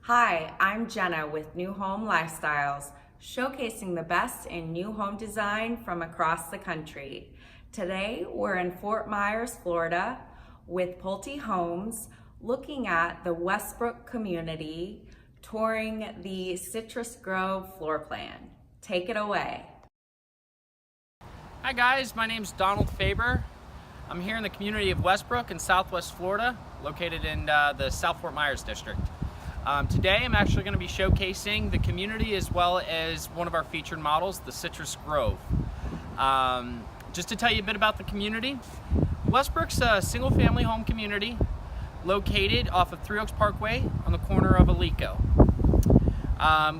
Hi, I'm Jenna with New Home Lifestyles, showcasing the best in new home design from across the country. Today, we're in Fort Myers, Florida, with Pulte Homes, looking at the Westbrook community, touring the Citrus Grove floor plan. Take it away. Hi guys, my name's Donald Faber. I'm here in the community of Westbrook in Southwest Florida, located in the South Fort Myers district. Today I'm actually going to be showcasing the community as well as one of our featured models, the Citrus Grove. Just to tell you a bit about the community, Westbrook's a single family home community located off of Three Oaks Parkway on the corner of Alico.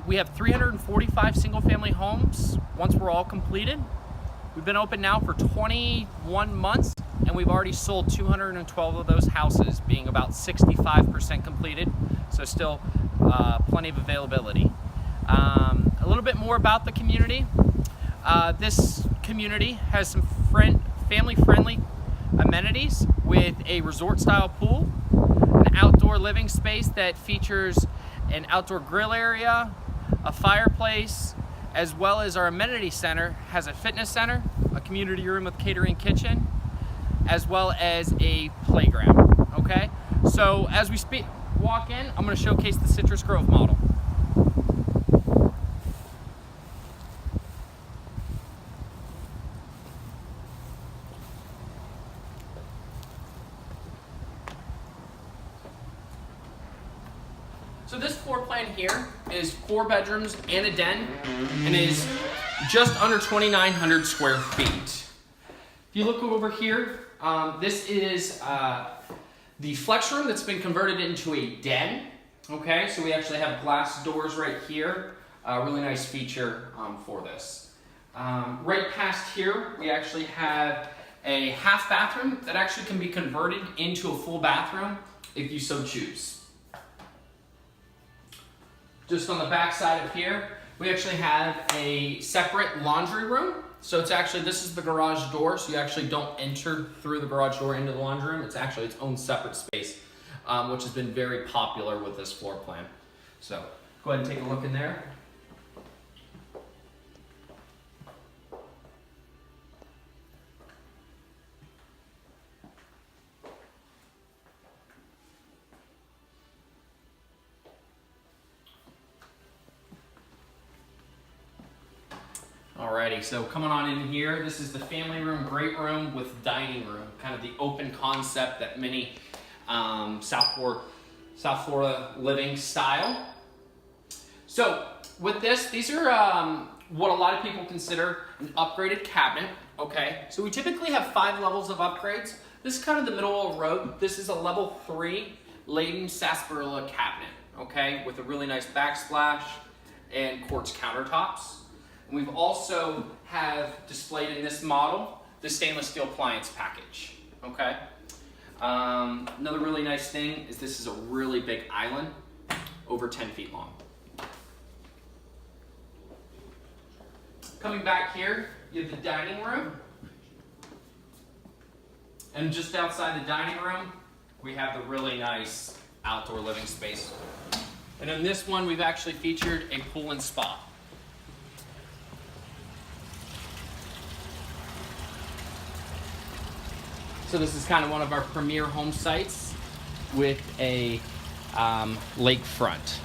We have 345 single family homes once we're all completed. We've been open now for 21 months and we've already sold 212 of those houses, being about 65% completed, so still plenty of availability. A little bit more about the community. This community has some family-friendly amenities with a resort-style pool, an outdoor living space that features an outdoor grill area, a fireplace, as well as our amenity center has a fitness center, a community room with catering kitchen, as well as a playground. Okay, so as we walk in, I'm going to showcase the Citrus Grove model. So this floor plan here is 4 bedrooms and a den, and is just under 2,900 square feet. If you look over here, this is the flex room that's been converted into a den. Okay, so we actually have glass doors right here. A really nice feature for this. Right past here, we actually have a half bathroom that actually can be converted into a full bathroom if you so choose. Just on the back side of here, we actually have a separate laundry room. So it's actually, this is the garage door, so you actually don't enter through the garage door into the laundry room. It's actually its own separate space, which has been very popular with this floor plan. So go ahead and take a look in there. Alrighty, so coming on in here, this is the family room, great room with dining room, kind of the open concept that many South Florida living style. So with this, these are what a lot of people consider an upgraded cabinet. Okay, so we typically have 5 levels of upgrades. This is kind of the middle of the road. This is a level 3 Leyden sarsaparilla cabinet, okay, with a really nice backsplash and quartz countertops. And we've also have displayed in this model the stainless steel appliance package. Okay. Another really nice thing is this is a really big island, over 10 feet long. Coming back here, you have the dining room. And just outside the dining room, we have the really nice outdoor living space. And in this one, we've actually featured a pool and spa. So this is kind of one of our premier home sites with a lakefront.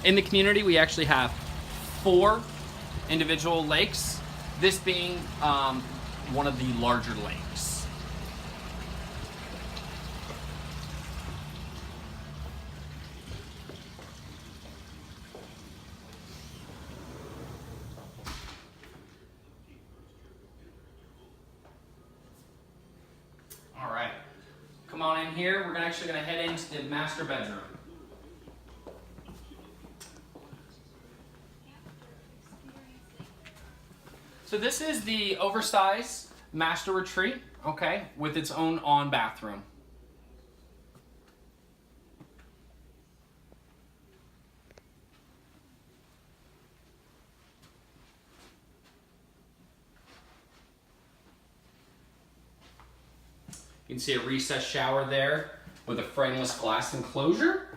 In the community, we actually have 4 individual lakes, this being one of the larger lakes. Come on in here, we're actually going to head into the master bedroom. So this is the oversized master retreat, okay, with its own bathroom. You can see a recessed shower there with a frameless glass enclosure.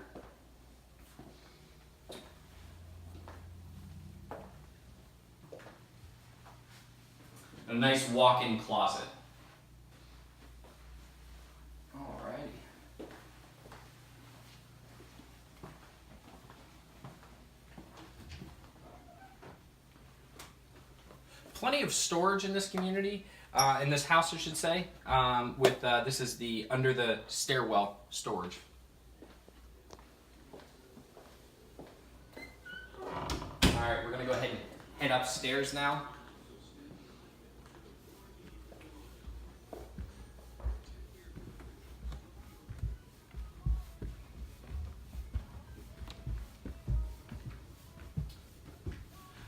nice walk-in closet. Alrighty. Plenty of storage in this community, in this house I should say, this is the under the stairwell storage. Alright, we're going to go ahead and head upstairs now.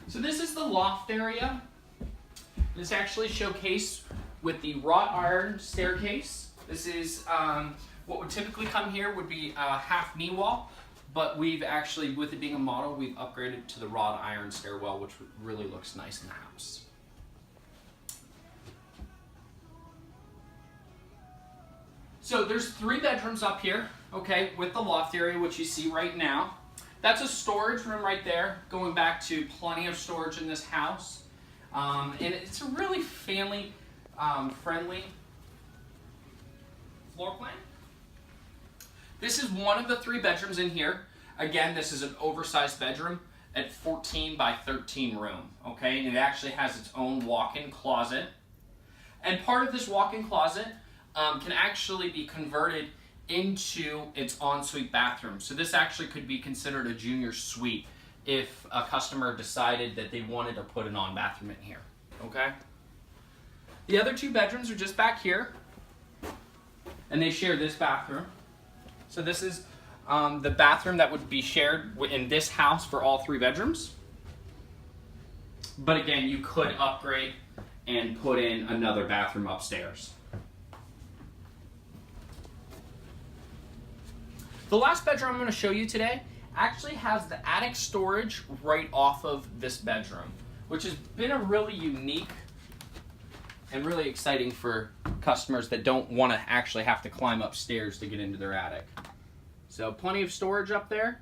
So this is the loft area. This actually showcased with the wrought iron staircase. This is what would typically come here would be a half knee wall, but we've actually, with it being a model, we've upgraded to the wrought iron stairwell, which really looks nice in the house. So there's 3 bedrooms up here, okay, with the loft area, which you see right now. That's a storage room right there, going back to plenty of storage in this house. And it's a really family friendly floor plan. This is one of the 3 bedrooms in here. Again, this is an oversized bedroom at 14 by 13 room, okay? And it actually has its own walk-in closet. And part of this walk-in closet can actually be converted into its ensuite bathroom. So this actually could be considered a junior suite if a customer decided that they wanted to put an on bathroom in here, okay? The other 2 bedrooms are just back here, and they share this bathroom. So this is the bathroom that would be shared in this house for all 3 bedrooms. But again, you could upgrade and put in another bathroom upstairs. The last bedroom I'm going to show you today actually has the attic storage right off of this bedroom, which has been a really unique and really exciting for customers that don't want to actually have to climb upstairs to get into their attic. So plenty of storage up there.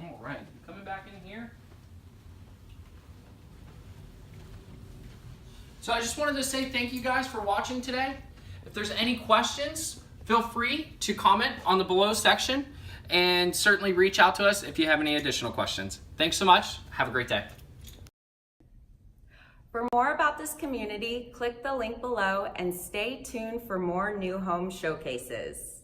All right, coming back in here. So I just wanted to say thank you guys for watching today. If there's any questions, feel free to comment on the below section and certainly reach out to us if you have any additional questions. Thanks so much. Have a great day. For more about this community, click the link below and stay tuned for more new home showcases.